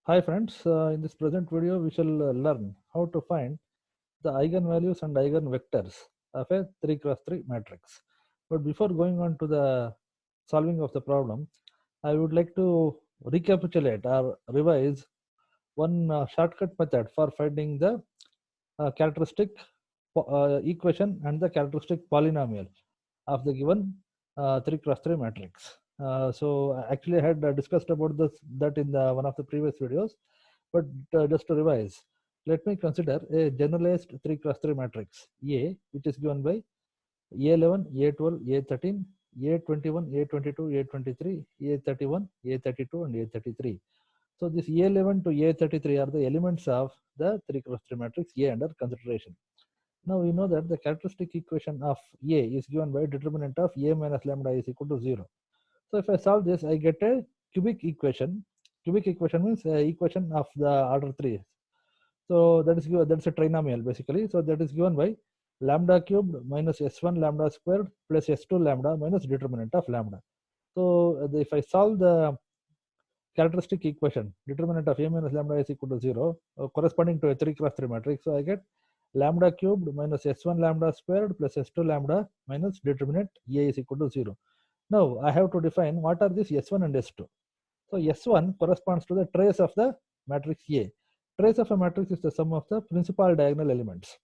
Hi friends, in this present video we shall learn how to find the eigenvalues and eigenvectors of a 3 cross 3 matrix. But before going on to the solving of the problem, I would like to recapitulate or revise one shortcut method for finding the characteristic equation and the characteristic polynomial of the given 3 cross 3 matrix. So actually I had discussed about that in one of the previous videos, but just to revise, let me consider a generalized 3 cross 3 matrix A, which is given by A11, A12, A13, A21, A22, A23, A31, A32, and A33. So this A11 to A33 are the elements of the 3 cross 3 matrix A under consideration. Now we know that the characteristic equation of A is given by determinant of A minus lambda is equal to 0. So if I solve this, I get a cubic equation. Cubic equation means equation of the order 3. So that's a trinomial basically. So that is given by lambda cubed minus s1 lambda squared plus s2 lambda minus determinant of lambda. So if I solve the characteristic equation, determinant of A minus lambda is equal to 0, corresponding to a 3 cross 3 matrix. So I get lambda cubed minus s1 lambda squared plus s2 lambda minus determinant A is equal to 0. Now I have to define what are these s1 and s2. So s1 corresponds to the trace of the matrix A. Trace of a matrix is the sum of the principal diagonal elements.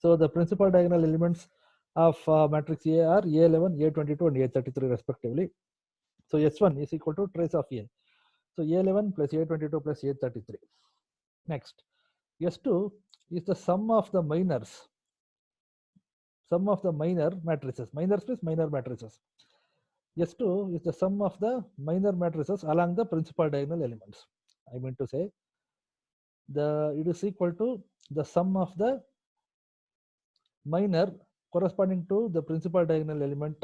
So the principal diagonal elements of matrix A are A11, A22, and A33 respectively. So S1 is equal to trace of A. So A11 plus A22 plus A33. Next, S2 is the sum of the minors. Sum of the minor matrices. Minors means minor matrices. S2 is the sum of the minor matrices along the principal diagonal elements. I mean to say, it is equal to the sum of the minor corresponding to the principal diagonal element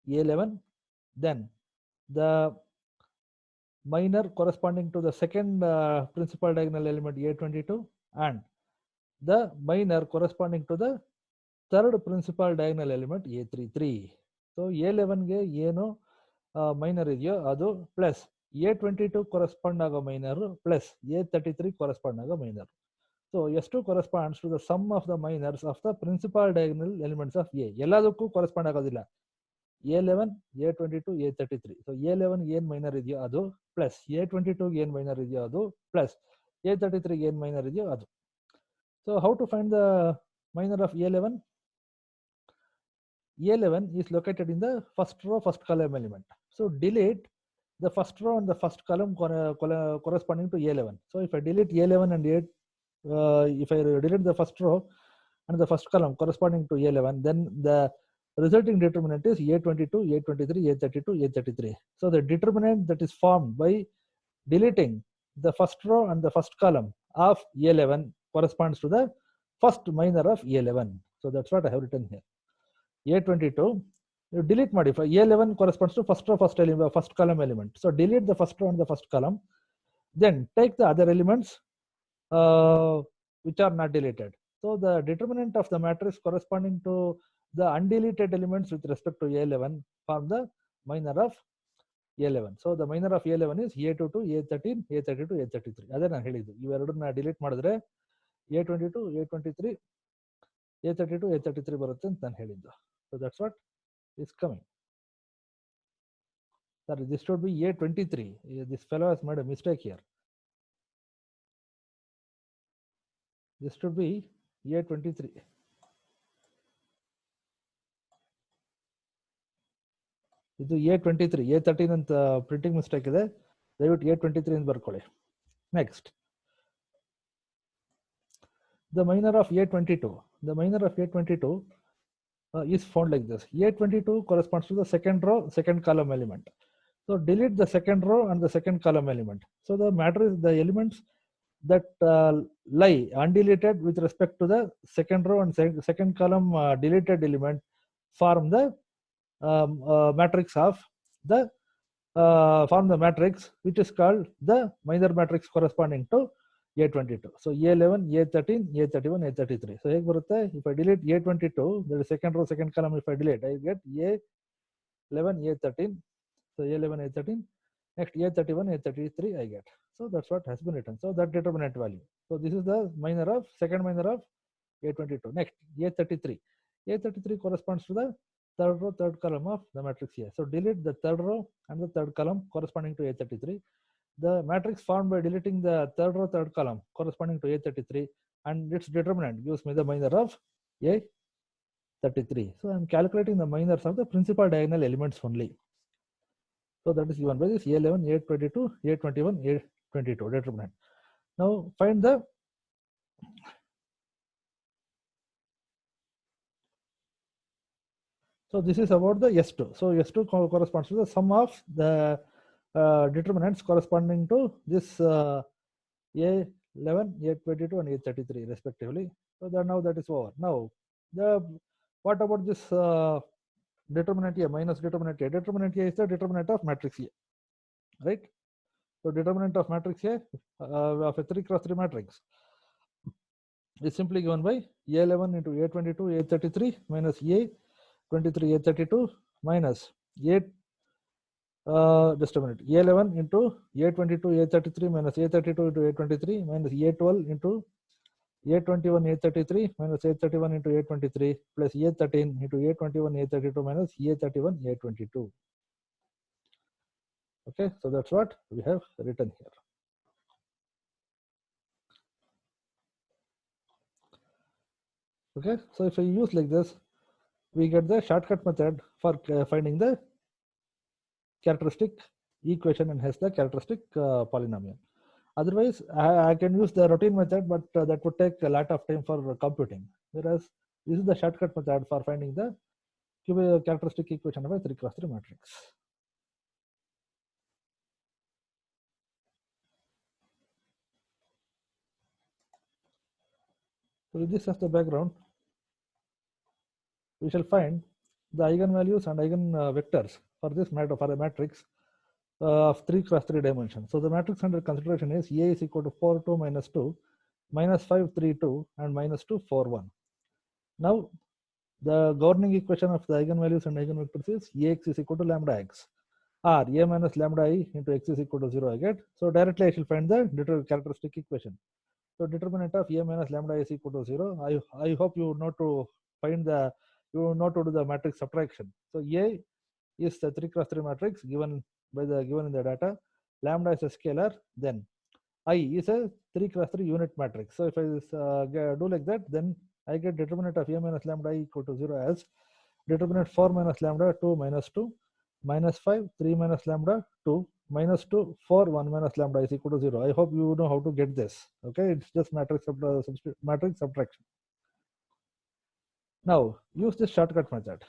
A11, then the minor corresponding to the second principal diagonal element A22, and the minor corresponding to the third principal diagonal element A33. So A11 ಗೆ ಏನು minor ಇದೆಯೋ ಅದು plus A22 correspond ಆಗೋ minor plus A33 correspond ಆಗೋ minor. So S2 corresponds to the sum of the minors of the principal diagonal elements of A. ಎಲ್ಲದಕ್ಕೂ correspond ಆಗೋದಿಲ್ಲ. A11, A22, A33. So A11 ಏನು minor ಇದೆಯೋ ಅದು plus A22 ಏನು minor ಇದೆಯೋ ಅದು plus A33 ಏನು ಮೈನರ್ ಇದೆಯೋ ಅದು. So how to find the minor of A11? A11 is located in the first row, first column element. So delete the first row and the first column corresponding to A11. So if I delete A11 and if I delete the first row and the first column corresponding to A11, then the resulting determinant is A22, A23, A32, A33. So the determinant that is formed by deleting the first row and the first column of A11 corresponds to the first minor of A11. So that's what I have written here. A22, you delete modify. A11 corresponds to first row, first column element. So delete the first row and the first column. Then take the other elements which are not deleted. So the determinant of the matrix corresponding to the undeleted elements with respect to A11 form the minor of A11. So the minor of A11 is A22, A13, A32, A33. ಅದೇ ನಾನು ಹೇಳಿದ್ದು. ಇವೆರಡನ್ನ delete ಮಾಡಿದ್ರೆ A22, A23, A32, A33 ಬರುತ್ತೆ ಅಂತ ನಾನು ಹೇಳಿದ್ದು. So that's what is coming. Sorry, this should be A23. This fellow has made a mistake here. This should be A23. ಇದು A23, A13 ಅಂತ ಪ್ರಿಂಟಿಂಗ್ ಮಿಸ್ಟೇಕ್ ಇದೆ, ದಯವಿಟ್ಟು A23 ಅಂತ ಬರ್ಕೊಳ್ಳಿ. Next, the minor of A22. The minor of A22 is found like this. A22 corresponds to the second row, second column element. So delete the second row and the second column element. So the matrix, the elements that lie undeleted with respect to the second row and second column deleted element form the matrix of the form the matrix which is called the minor matrix corresponding to A22. So A11, A13, A31, A33. So ಹೇಗೆ ಬರುತ್ತೆ? If I delete A22, the second row, second column, if I delete, I get A11, A13. So A11, A13. Next, A31, A33 I get. So that's what has been written. So that determinant value. So this is the minor of, second minor of A22. Next, A33. A33 corresponds to the third row, third column of the matrix here. So delete the third row and the third column corresponding to A33. The matrix formed by deleting the third row, third column corresponding to A33 and its determinant gives me the minor of A33. So I'm calculating the minors of the principal diagonal elements only. So that is given by this A11, A22, A21, A22 determinant. Now find the so this is about the S2. So S2 corresponds to the sum of the determinants corresponding to this A11, A22, and A33 respectively. So that now that is over. Now the what about this determinant A minus determinant A? Determinant A is the determinant of matrix A, right? So determinant of matrix A of a 3 cross 3 matrix is simply given by A11 into A22 A33 minus A23 A32 minus A just a minute, A11 into A22 A33 minus A32 into A23 minus A12 into A21 A33 minus A31 into A23 plus A13 into A21 A32 minus A31 A22. Okay, so that's what we have written here. Okay, so if I use like this, we get the shortcut method for finding the characteristic equation and has the characteristic polynomial. Otherwise, I can use the routine method, but that would take a lot of time for computing. Whereas this is the shortcut method for finding the characteristic equation of a 3 cross 3 matrix. So with this as the background, we shall find the eigenvalues and eigenvectors for this for a matrix of 3 cross 3 dimensions. So the matrix under consideration is A is equal to 4, 2, minus 2, minus 5, 3, 2, and minus 2, 4, 1. Now, the governing equation of the eigenvalues and eigenvectors is Ax is equal to lambda x, or A minus lambda I into x is equal to 0 I get. So directly I shall find the characteristic equation. So determinant of A minus lambda is equal to 0. I hope you know to find the, you know to do the matrix subtraction. So A is the 3 cross 3 matrix given in the data. Lambda is a scalar. Then I is a 3 cross 3 unit matrix. So if I do like that, then I get determinant of A minus lambda I equal to 0 as determinant 4 minus lambda 2 minus 2 minus 5 3 minus lambda 2 minus 2 4 1 minus lambda is equal to 0. I hope you know how to get this. Okay, it's just matrix subtraction. Now use this shortcut method.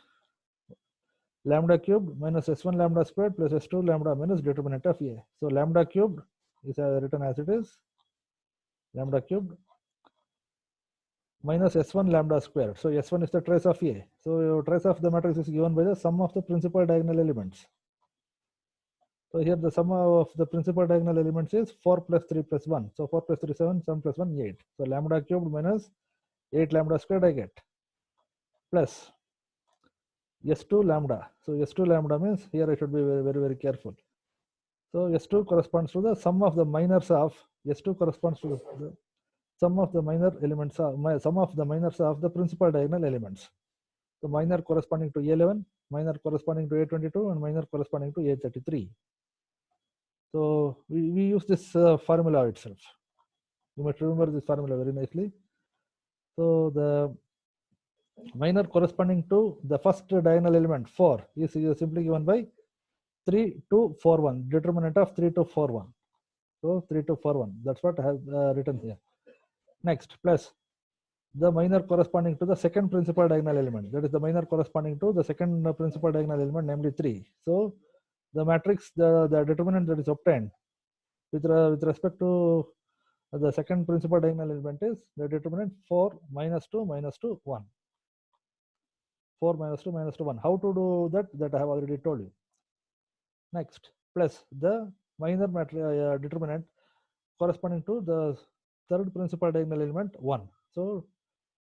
Lambda cubed minus s1 lambda squared plus s2 lambda minus determinant of A. So lambda cubed is written as it is, lambda cubed minus s1 lambda squared. So s1 is the trace of A. So trace of the matrix is given by the sum of the principal diagonal elements. So here the sum of the principal diagonal elements is 4 plus 3 plus 1. So 4 plus 3 7, 7 plus 1 8. So lambda cubed minus 8 lambda squared I get, plus s2 lambda. So s2 lambda means here I should be very careful. So S2 corresponds to the sum of the minors of, S2 corresponds to the sum of the minor elements of, sum of the minors of the principal diagonal elements. So minor corresponding to A11, minor corresponding to A22, and minor corresponding to A33. So we use this formula itself. You must remember this formula very nicely. So the minor corresponding to the first diagonal element 4 is simply given by 3, 2, 4, 1, determinant of 3, 2, 4, 1. So 3, 2, 4, 1. That's what I have written here. Next, plus the minor corresponding to the second principal diagonal element. That is the minor corresponding to the second principal diagonal element, namely 3. So the matrix, the determinant that is obtained with respect to the second principal diagonal element is the determinant 4 minus 2 minus 2 1. 4 minus 2 minus 2 1. How to do that? That I have already told you. Next, plus the minor determinant corresponding to the third principal diagonal element 1. So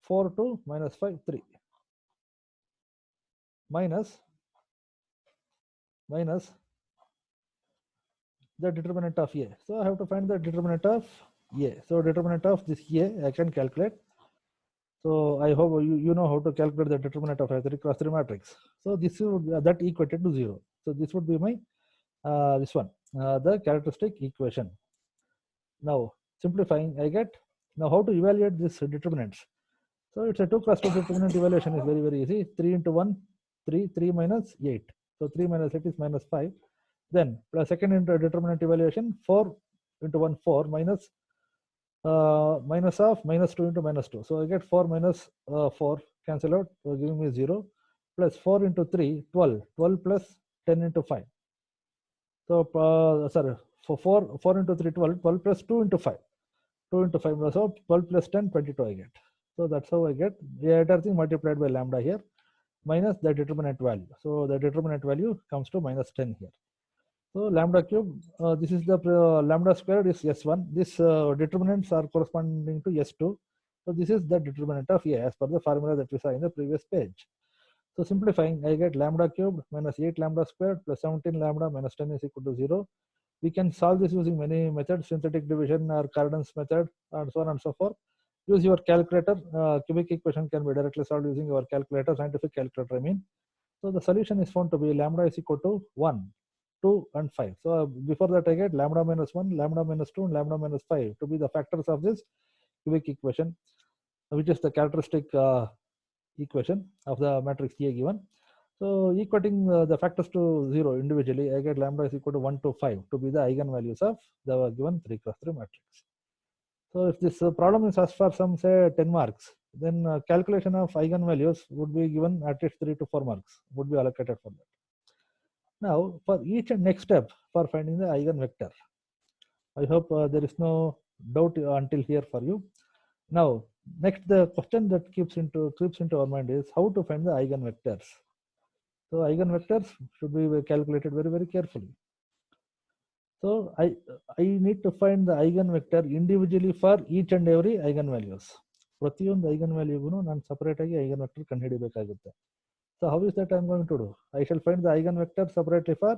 4 2 minus 5 3 minus the determinant of A. So I have to find the determinant of A. So determinant of this A I can calculate. So I hope you know how to calculate the determinant of a 3 cross 3 matrix. So this would that equated to 0. So this would be my this one, the characteristic equation. Now simplifying, I get now how to evaluate this determinants. So it's a 2 cross 2 determinant evaluation is very easy. 3 into 1, 3, 3 minus 8. So 3 minus 8 is minus 5. Then plus second into determinant evaluation, 4 into 1, 4 minus minus of minus 2 into minus 2. So I get 4 minus 4 cancel out, giving me 0, plus 4 into 3, 12. 12 plus 10 into 5. So sorry, for 4 into 3, 12. 12 plus 2 into 5. 2 into 5, so 12 plus 10, 22 I get. So that's how I get the entire thing multiplied by lambda here minus the determinant value. So the determinant value comes to minus 10 here. So lambda cube, this is the lambda squared is S1. This determinants are corresponding to S2. So this is the determinant of A as per the formula that we saw in the previous page. So simplifying, I get lambda cubed minus 8 lambda squared plus 17 lambda minus 10 is equal to 0. We can solve this using many methods, synthetic division or Cardan's method and so on and so forth. Use your calculator. Cubic equation can be directly solved using your calculator, scientific calculator I mean. So the solution is found to be lambda is equal to 1, 2 and 5. So before that I get lambda minus 1, lambda minus 2 and lambda minus 5 to be the factors of this cubic equation, which is the characteristic equation of the matrix A given. So equating the factors to 0 individually, I get lambda is equal to 1 to 5 to be the eigenvalues of the given 3 cross 3 matrix. So if this problem is asked for some say 10 marks, then calculation of eigenvalues would be given at least 3 to 4 marks would be allocated for that. Now for each and next step for finding the eigenvector, I hope there is no doubt until here for you. Now next the question that creeps into our mind is how to find the eigenvectors. So eigenvectors should be calculated very carefully. So I need to find the eigenvector individually for each and every eigenvalues. ಪ್ರತಿಯೊಂದು eigenvalueಗೂ ನಾನು separate ಆಗಿ eigenvector ಕಂಡುಹಿಡಿಯಬೇಕಾಗುತ್ತೆ. So how is that I am going to do? I shall find the eigenvector separately for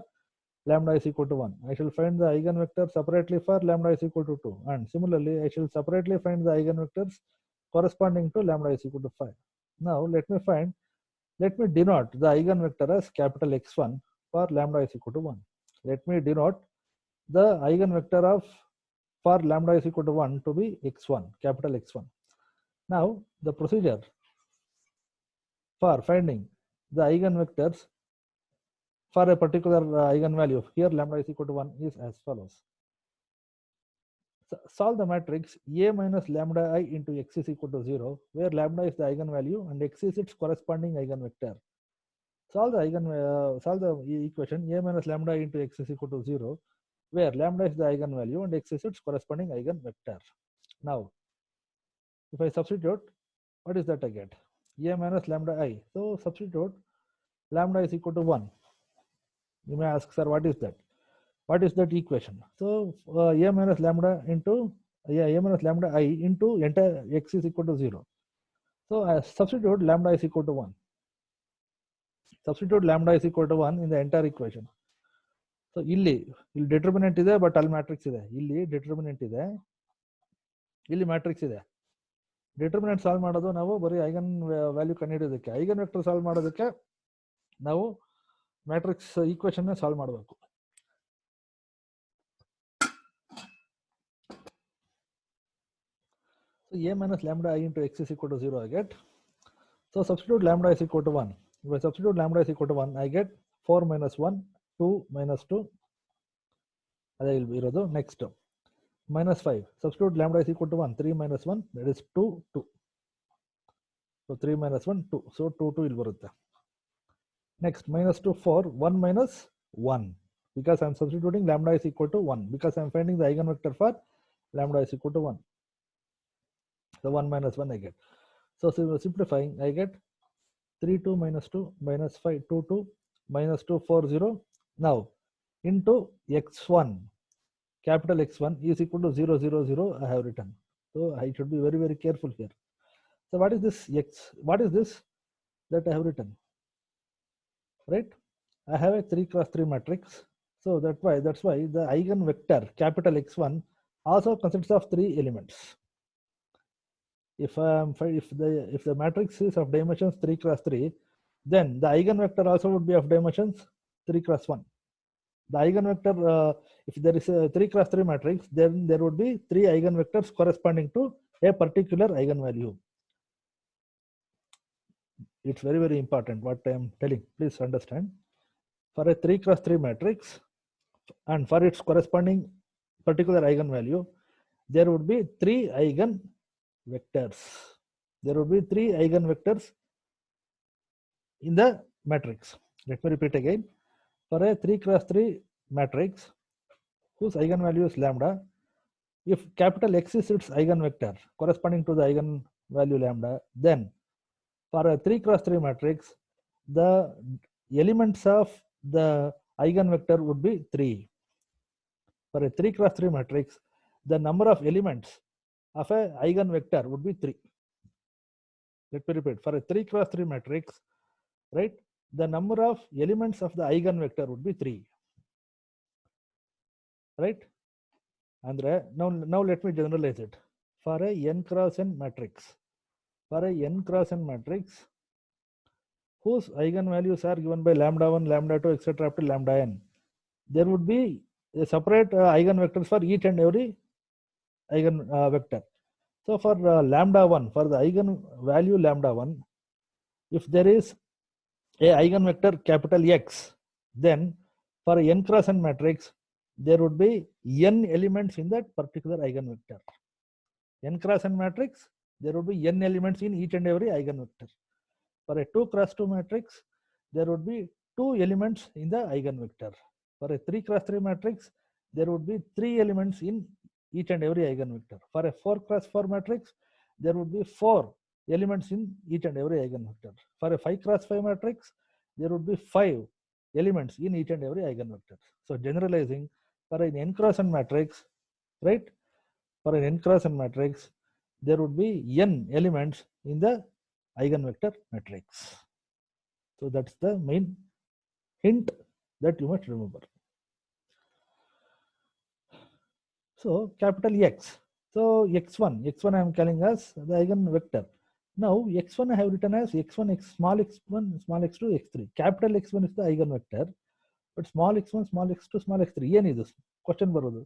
lambda is equal to 1. I shall find the eigenvector separately for lambda is equal to 2. And similarly, I shall separately find the eigenvectors corresponding to lambda is equal to 5. Now let me denote the eigenvector as capital X1 for lambda is equal to 1. Let me denote the eigenvector of for lambda is equal to 1 to be X1, capital X1. Now the procedure for finding the eigenvectors for a particular eigenvalue, here lambda is equal to 1 is as follows. So solve the matrix A minus lambda I into X is equal to 0, where lambda is the eigenvalue and X is its corresponding eigenvector. Solve the equation A minus lambda into X is equal to 0, where lambda is the eigenvalue and X is its corresponding eigenvector. Now, if I substitute, what is that I get? A minus lambda I. So substitute lambda is equal to 1. You may ask, sir, what is that? What is that equation? So A minus lambda into A minus lambda I into entire X is equal to 0. So I substitute lambda is equal to 1. Substitute lambda is equal to 1 in the entire equation. So ಇಲ್ಲಿ determinant ಇದೆ but ಅಲ್ಲಿ matrix ಇದೆ. ಇಲ್ಲಿ determinant ಇದೆ, ಇಲ್ಲಿ matrix ಇದೆ. Determinant solve ಮಾಡೋದು ನಾವು ಬರೀ ಐಗನ್ ವ್ಯಾಲ್ಯೂ ಕಂಡುಹಿಡಿಯೋದಕ್ಕೆ. ಐಗನ್ ವೆಕ್ಟರ್ ಸಾಲ್ವ್ ಮಾಡೋದಕ್ಕೆ ನಾವು ಮ್ಯಾಟ್ರಿಕ್ಸ್ ಈಕ್ವೇಷನ್ ಸಾಲ್ವ್ ಮಾಡಬೇಕು. So A minus lambda I into X is equal to 0 I get. So substitute lambda is equal to 1. If I substitute lambda is equal to 1, I get 4 minus 1, 2 minus 2. That will be next. Minus 5. Substitute lambda is equal to 1. 3 minus 1, that is 2, 2. So 3 minus 1, 2. So 2, 2 will be. Next, minus 2, 4. 1 minus 1. Because I am substituting lambda is equal to 1. Because I am finding the eigenvector for lambda is equal to 1. So 1 minus 1 I get. So simplifying, I get 3, 2 minus 2 minus 5, 2, 2 minus 2, 4, 0. Now into X1, capital X1 is equal to 0, 0, 0 I have written. So I should be very careful here. So what is this X? What is this that I have written? Right? I have a 3 cross 3 matrix So that's why the eigenvector capital X1 also consists of 3 elements. If the matrix is of dimensions 3 cross 3, then the eigenvector also would be of dimensions 3 cross 1. The eigenvector, if there is a 3 cross 3 matrix, then there would be 3 eigenvectors corresponding to a particular eigenvalue. It's very, very important what I am telling. Please understand. For a 3 cross 3 matrix and for its corresponding particular eigenvalue, there would be 3 eigenvectors. There would be 3 eigenvectors in the matrix. Let me repeat again. For a 3 cross 3 matrix whose eigenvalue is lambda, if capital X is its eigenvector corresponding to the eigenvalue lambda, then for a 3 cross 3 matrix, the elements of the eigenvector would be 3. For a 3 cross 3 matrix, the number of elements of a eigenvector would be 3. Let me repeat. For a 3 cross 3 matrix, right, the number of elements of the eigenvector would be 3. Right? And now let me generalize it. For a n cross n matrix, whose eigenvalues are given by lambda 1, lambda 2, etc. up to lambda n, there would be a separate eigenvectors for each and every eigenvector. So for lambda 1, for the eigenvalue lambda 1, if there is a eigenvector capital X, then for a n cross n matrix, there would be n elements in that particular eigenvector. N cross n matrix, there would be n elements in each and every eigenvector. For a 2 cross 2 matrix, there would be 2 elements in the eigenvector. For a 3 cross 3 matrix, there would be 3 elements in each and every eigenvector. For a 4 cross 4 matrix, there would be 4 elements in each and every eigenvector. For a 5 cross 5 matrix, there would be 5 elements in each and every eigenvector. So generalizing, for an n cross n matrix, right? For an n cross n matrix, there would be n elements in the eigenvector matrix. So that's the main hint that you must remember. So capital X. So x1 I am calling as the eigenvector. Now x1 I have written as x1, small x1, small x2, x3. Capital X1 is the eigenvector, but small x1, small x2, small x3. ಏನಿದು question ಬರೋದು?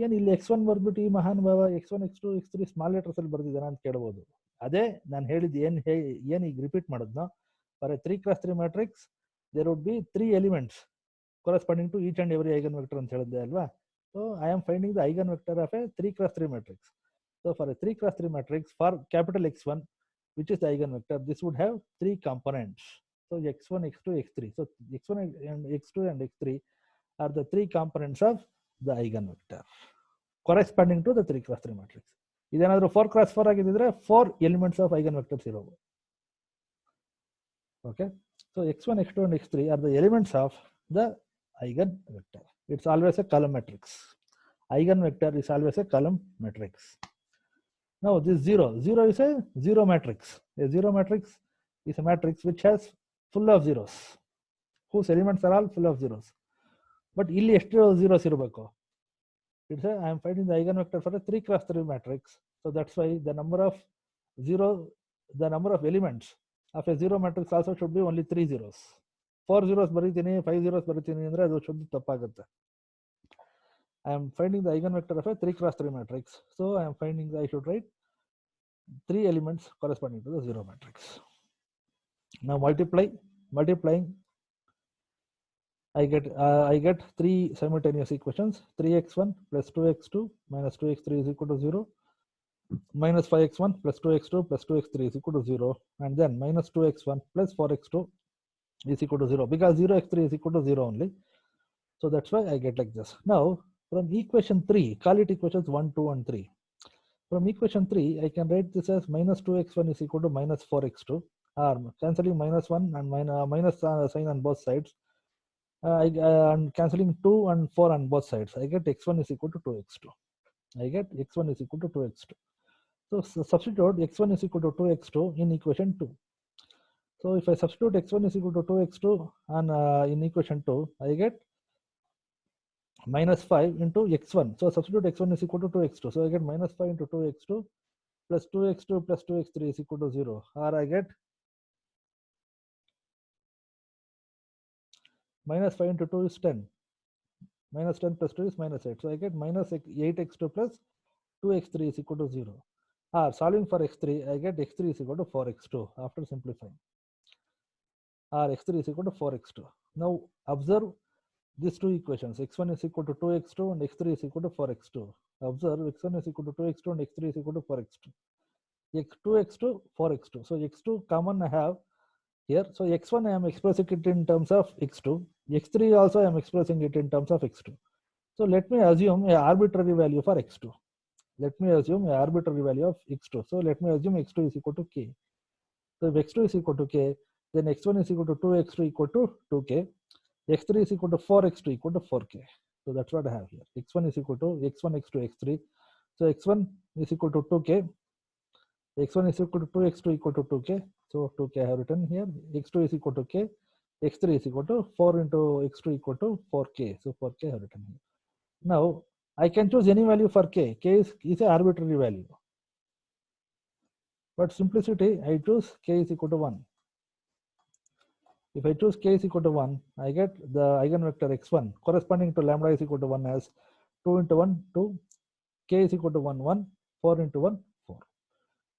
ಏನು ಇಲ್ಲಿ x1 ಬರ್ಬಿಟ್ಟು ಈ ಮಹಾನುಭಾವ x1, x2, x3 small letters ಅಲ್ಲಿ ಬರ್ದಿದ್ದಾನೆ ಅಂತ ಕೇಳಬಹುದು. ಅದೇ ನಾನು ಹೇಳಿದ್ದು ಏನು ಈಗ ರಿಪೀಟ್ ಮಾಡೋದ್ನೋ, for a 3 cross 3 matrix there would be 3 elements corresponding to each and every eigenvector ಅಂತ ಹೇಳಿದ್ದೆ ಅಲ್ವಾ? So I am finding the eigenvector of a 3 cross 3 matrix. So for a 3 cross 3 matrix, for capital X1, which is the eigenvector, this would have 3 components. So x1, x2, x3. So x1 and x2 and x3 are the 3 components of the eigenvector corresponding to the 3 cross 3 matrix. ಇದೇನಾದರೂ 4 cross 4 ಆಗಿದ್ರೆ 4 elements of eigenvectors ಇರೋವು. Okay. So x1, x2 and x3 are the elements of the eigenvector. It's always a column matrix. Eigenvector is always a column matrix. Now this 0 is a zero matrix. A zero matrix is a matrix which has full of zeros, whose elements are all full of zeros. But ಇಲ್ಲಿ ಎಷ್ಟು zeros ಇರಬೇಕು? It's a, I am finding the eigenvector for a 3 cross 3 matrix. So that's why the number of elements of a zero matrix also should be only 3 zeros. 4 zeros ಬರೀತೀನಿ, 5 zeros ಬರೀತೀನಿ ಅಂದ್ರೆ ಅದು ಶುದ್ಧ ತಪ್ಪಾಗುತ್ತೆ. I am finding the eigenvector of a 3 cross 3 matrix. So I am finding I should write 3 elements corresponding to the zero matrix. Now multiplying, I get 3 simultaneous equations. 3x1 plus 2x2 minus 2x3 is equal to 0. Minus 5x1 plus 2x2 plus 2x3 is equal to 0. And then minus 2x1 plus 4x2 is equal to 0, because 0x3 is equal to 0 only. So that's why I get like this. Now from equation 3, call it equations 1, 2 and 3. From equation 3, I can write this as minus 2x1 is equal to minus 4x2, or cancelling minus 1 and minus sign on both sides. And cancelling 2 and 4 on both sides. I get x1 is equal to 2x2. I get x1 is equal to 2x2. So substitute x1 is equal to 2x2 in equation 2. So if I substitute x1 is equal to 2x2 and in equation 2, I get minus 5 into x1. So substitute x1 is equal to 2x2. So I get minus 5 into 2x2 plus 2x2 plus 2x3 is equal to 0. Or I get minus 5 into 2 is 10. Minus 10 plus 2 is minus 8. So I get minus 8x2 plus 2x3 is equal to 0. Or solving for x3, I get x3 is equal to 4x2 after simplifying. Or x3 is equal to 4x2. Now observe these two equations. X1 is equal to 2x2 and x3 is equal to 4x2. Observe x1 is equal to 2x2 and x3 is equal to 4x2. x2, 4x2. So x2 common I have here. So x1 I am expressing it in terms of x2. x3 also I am expressing it in terms of x2. So let me assume an arbitrary value for x2. Let me assume an arbitrary value of x2. So let me assume x2 is equal to k. So if x2 is equal to k, then x1 is equal to 2x2 equal to 2k. x3 is equal to 4x2 equal to 4k. So that's what I have here. x1 is equal to x1, x2, x3. So x1 is equal to 2k. x1 is equal to 2x2 equal to 2k. So 2k I have written here. x2 is equal to k. x3 is equal to 4 into x2 equal to 4k. So 4k I have written here. Now I can choose any value for k. K is an arbitrary value. But simplicity, I choose k is equal to 1. If I choose k is equal to 1, I get the eigenvector x1 corresponding to lambda is equal to 1 as 2 into 1, 2, k is equal to 1, 1, 4 into 1, 4.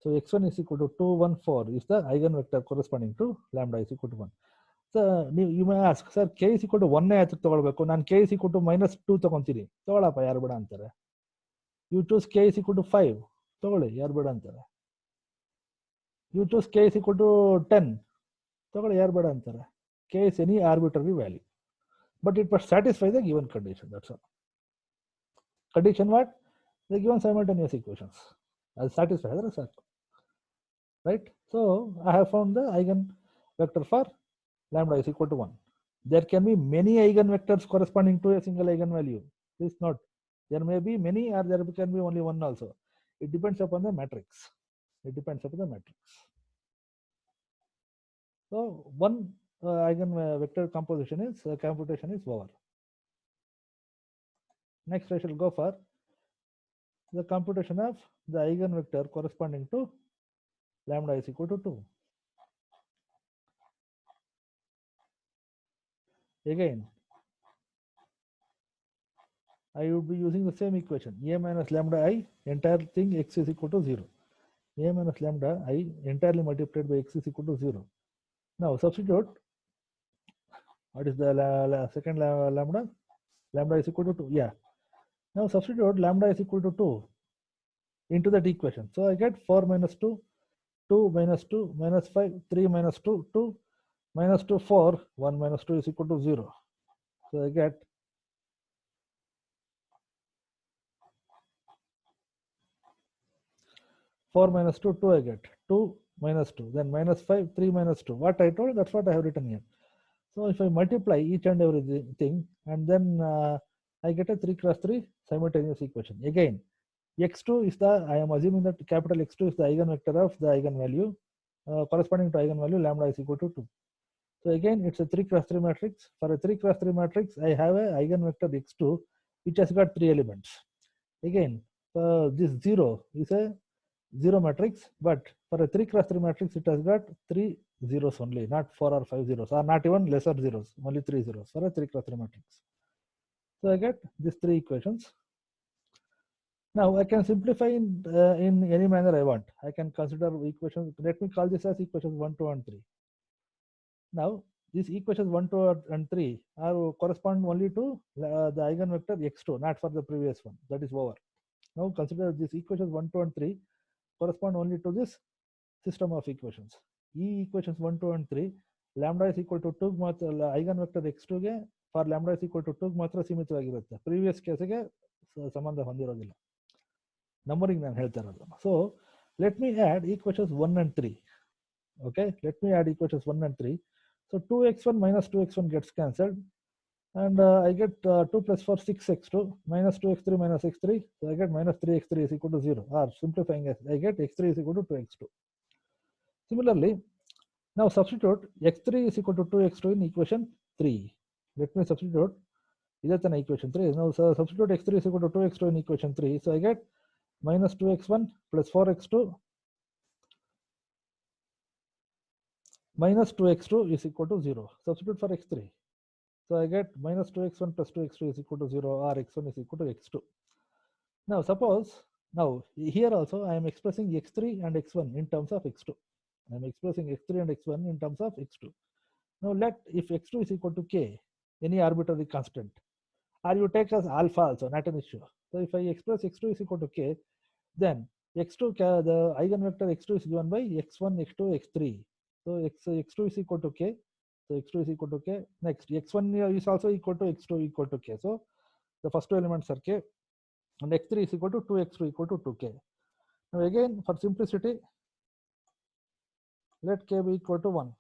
So x1 is equal to 2, 1, 4 is the eigenvector corresponding to lambda is equal to 1. So you may ask, sir, k is equal to 1 ಯಾತಕ್ಕೆ ತಗೊಳ್ಬೇಕು? ನಾನು k is equal to minus 2 ತಗೊಂತೀನಿ. ತಗೊಳಪ್ಪ, ಯಾರು ಬೇಡ ಅಂತಾರೆ. You choose k is equal to 5, ತಗೊಳ್ಳಿ, ಯಾರು ಬೇಡ ಅಂತಾರೆ. You choose k is equal to 10, ತಗೊಳ್ಳಿ, ಯಾರು ಬೇಡ ಅಂತಾರೆ. K is any arbitrary value, but it must satisfy the given condition. That's all. Condition what? The given simultaneous equations. I'll satisfy the result. Right? So I have found the eigenvector for lambda is equal to 1. There can be many eigenvectors corresponding to a single eigenvalue. Please note, there may be many or there can be only one also. It depends upon the matrix. It depends upon the matrix. So one eigenvector composition is computation is over. Next I shall go for the computation of the eigenvector corresponding to lambda is equal to 2. Again, I would be using the same equation, a minus lambda I, entire thing x is equal to 0. A minus lambda I entirely multiplied by x is equal to 0. Now substitute, what is the second lambda? Lambda is equal to 2, yeah. Now substitute lambda is equal to 2 into that equation. So I get 4 minus 2, 2 minus 2, minus 5, 3 minus 2, 2, minus 2, 4, 1 minus 2 is equal to 0. So I get 4 minus 2, 2 I get, 2 minus 2, then minus 5, 3 minus 2. What I told, that's what I have written here. So if I multiply each and everything, and then I get a 3 cross 3 simultaneous equation. Again, x2 is the, I am assuming that capital X2 is the eigenvector of the eigenvalue corresponding to eigenvalue lambda is equal to 2. So again, it's a 3 cross 3 matrix. For a 3 cross 3 matrix, I have a eigenvector x2 which has got 3 elements. Again, this 0 is a 0 matrix, but for a 3 cross 3 matrix, it has got 3 zeros only, not 4 or 5 zeros, or not even lesser zeros, only 3 zeros for a 3 cross 3 matrix. So I get these 3 equations. Now I can simplify in any manner I want. I can consider equations. Let me call this as equations 1, 2, and 3. Now these equations 1, 2, and 3 are correspond only to the eigenvector x2, not for the previous one. That is over. Now consider these equations 1, 2, and 3 correspond only to this system of equations. E equations 1, 2, and 3, lambda is equal to 2 eigenvector x2 ಗೆ for lambda is equal to 2 ಮಾತ್ರ ಸೀಮಿತವಾಗಿರುತ್ತೆ. Previous ಕೇಸ್ಗೆ ಸಂಬಂಧ ಹೊಂದಿರೋದಿಲ್ಲ. Numbering ನಾನು ಹೇಳ್ತಾ ಇರೋದು. So let me add equations 1 and 3. Okay, let me add equations 1 and 3. So 2x1 minus 2x1 gets cancelled, and I get 2 plus 4, 6x2 minus 2x3 minus x3. So I get minus 3x3 is equal to 0. Or simplifying, I get x3 is equal to 2x2. Similarly, now substitute x3 is equal to 2x2 in equation 3. Let me substitute That's an equation 3. Now so substitute x3 is equal to 2x2 in equation 3. So I get minus 2x1 plus 4x2 minus 2x2 is equal to 0. Substitute for x3. So I get minus 2x1 plus 2x2 is equal to 0, or x1 is equal to x2. Now suppose, now here also I am expressing x3 and x1 in terms of x2. I am expressing x3 and x1 in terms of x2. Now let, if x2 is equal to k, any arbitrary constant, or you take as alpha also, not an issue. So if I express x2 is equal to k, then x2, the eigenvector x2 is given by x1, x2, x3. So x2 is equal to k. So x2 is equal to k. Next, x1 is also equal to x2 equal to k. So the first two elements are k, and x3 is equal to 2x2 equal to 2k. Now again, for simplicity, let k be equal to 1.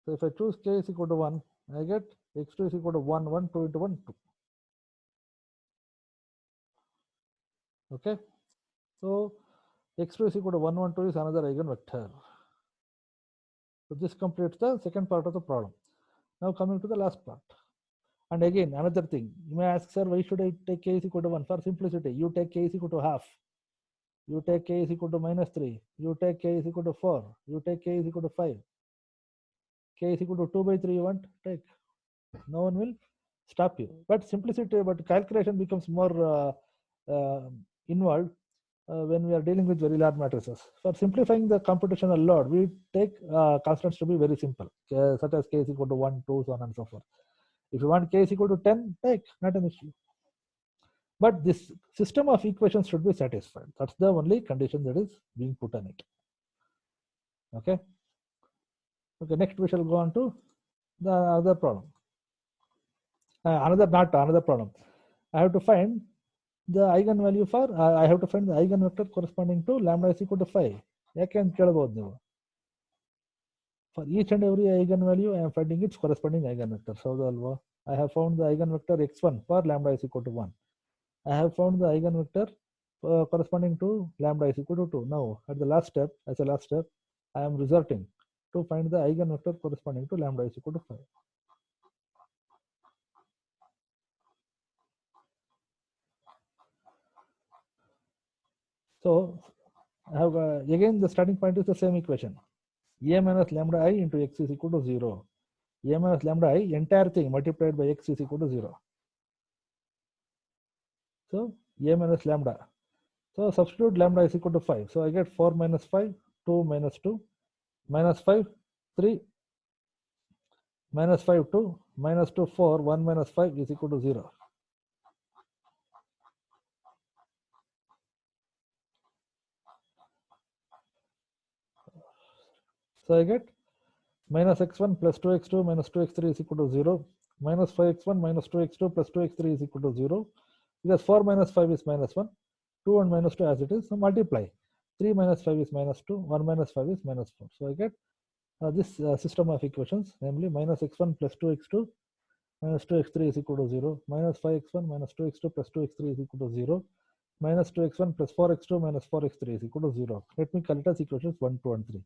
So if I choose k is equal to 1, I get x2 is equal to 1, 1, 2 into 1, 2. Okay. So x2 is equal to 1, 1, 2 is another eigenvector. So this completes the second part of the problem. Now coming to the last part. And again, another thing, you may ask, sir, why should I take k is equal to 1? For simplicity, you take k is equal to half. You take k is equal to minus 3. You take k is equal to 4. You take k is equal to 5. K is equal to 2 by 3 you want, take. No one will stop you. But simplicity, but calculation becomes more involved when we are dealing with very large matrices. For simplifying the computational load, we take constants to be very simple, such as k is equal to 1, 2, so on and so forth. If you want k is equal to 10, take, not an issue. But this system of equations should be satisfied. That's the only condition that is being put on it. Okay. Okay, next we shall go on to the other problem. Another problem. I have to find the eigenvalue for, I have to find the eigenvector corresponding to lambda is equal to 5. For each and every eigenvalue, I am finding its corresponding eigenvector. So I have found the eigenvector x1 for lambda is equal to 1. I have found the eigenvector corresponding to lambda is equal to 2. Now, at the last step, as a last step, I am resorting to find the eigenvector corresponding to lambda is equal to 5. So, I have again the starting point is the same equation. A minus lambda I into x is equal to 0. A minus lambda I, entire thing multiplied by x is equal to 0. So, A minus lambda. So, substitute lambda is equal to 5. So, I get 4 minus 5, 2 minus 2, minus 5, 3, minus 5, 2, minus 2, 4, 1 minus 5 is equal to 0. So, I get minus x1 plus 2x2 minus 2x3 is equal to 0, minus 5x1 minus 2x2 plus 2x3 is equal to 0, because 4 minus 5 is minus 1, 2 and minus 2 as it is, so multiply. 3 minus 5 is minus 2, 1 minus 5 is minus 4. So I get this system of equations, namely minus x1 plus 2x2 minus 2x3 is equal to 0, minus 5x1 minus 2x2 plus 2x3 is equal to 0, minus 2x1 plus 4x2 minus 4x3 is equal to 0. Let me call it as equations 1, 2 and 3.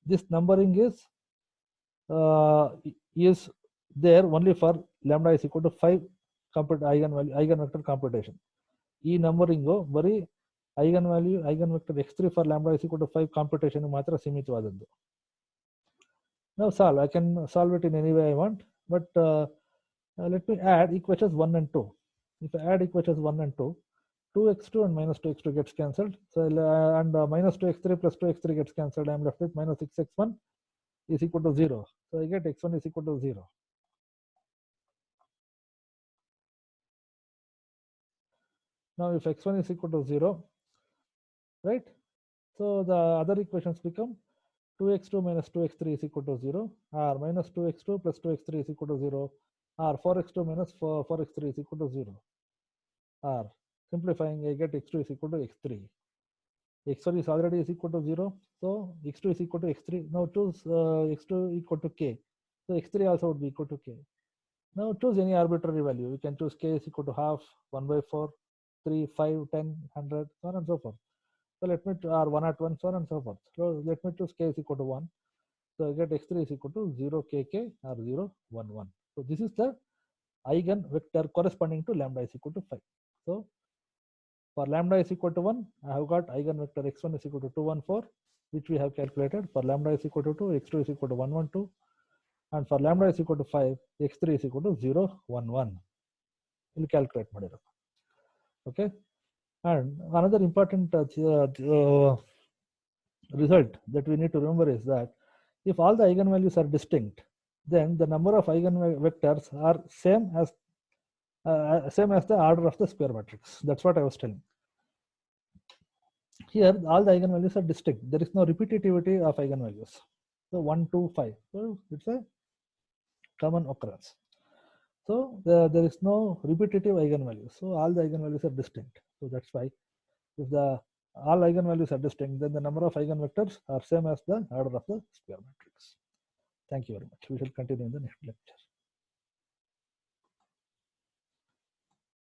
This numbering is there only for lambda is equal to 5 eigenvector computation. E numbering bari eigenvector x3 for lambda is equal to 5 computation matra ಸೀಮಿತವಾದದ್ದು. Now solve. I can solve it in any way I want, but let me add equations 1 and 2. If I add equations 1 and 2, 2x2 and minus 2x2 gets cancelled. So and minus 2x3 plus 2x3 gets cancelled. I am left with minus 6x1 is equal to 0. So I get x1 is equal to 0. Now if x1 is equal to 0, right? So the other equations become 2x2 minus 2x3 is equal to 0, or minus 2x2 plus 2x3 is equal to 0, or 4x2 minus 4x3 is equal to 0, or simplifying I get x2 is equal to x3. x1 is already is equal to 0, so x2 is equal to x3. Now choose x2 equal to k, so x3 also would be equal to k. Now choose any arbitrary value. You can choose k is equal to half, 1 by 4, 3, 5, 10, 100, so on and so forth. So let me, or 1 at 1, so on and so forth. So let me choose k is equal to 1. So I get x3 is equal to 0 kk or 0 1 1. So this is the eigenvector corresponding to lambda is equal to 5. So for lambda is equal to 1, I have got eigenvector x1 is equal to 214, which we have calculated. For lambda is equal to 2, x2 is equal to 112, and for lambda is equal to 5, x3 is equal to 011. We'll calculate model. Okay, and another important result that we need to remember is that if all the eigenvalues are distinct, then the number of eigenvectors are same as the order of the square matrix. That's what I was telling. Here, all the eigenvalues are distinct. There is no repetitivity of eigenvalues. So 1, 2, 5. So it's a common occurrence. So there is no repetitive eigenvalues. So all the eigenvalues are distinct. So that's why if the all eigenvalues are distinct, then the number of eigenvectors are same as the order of the square matrix. Thank you very much. We shall continue in the next lecture.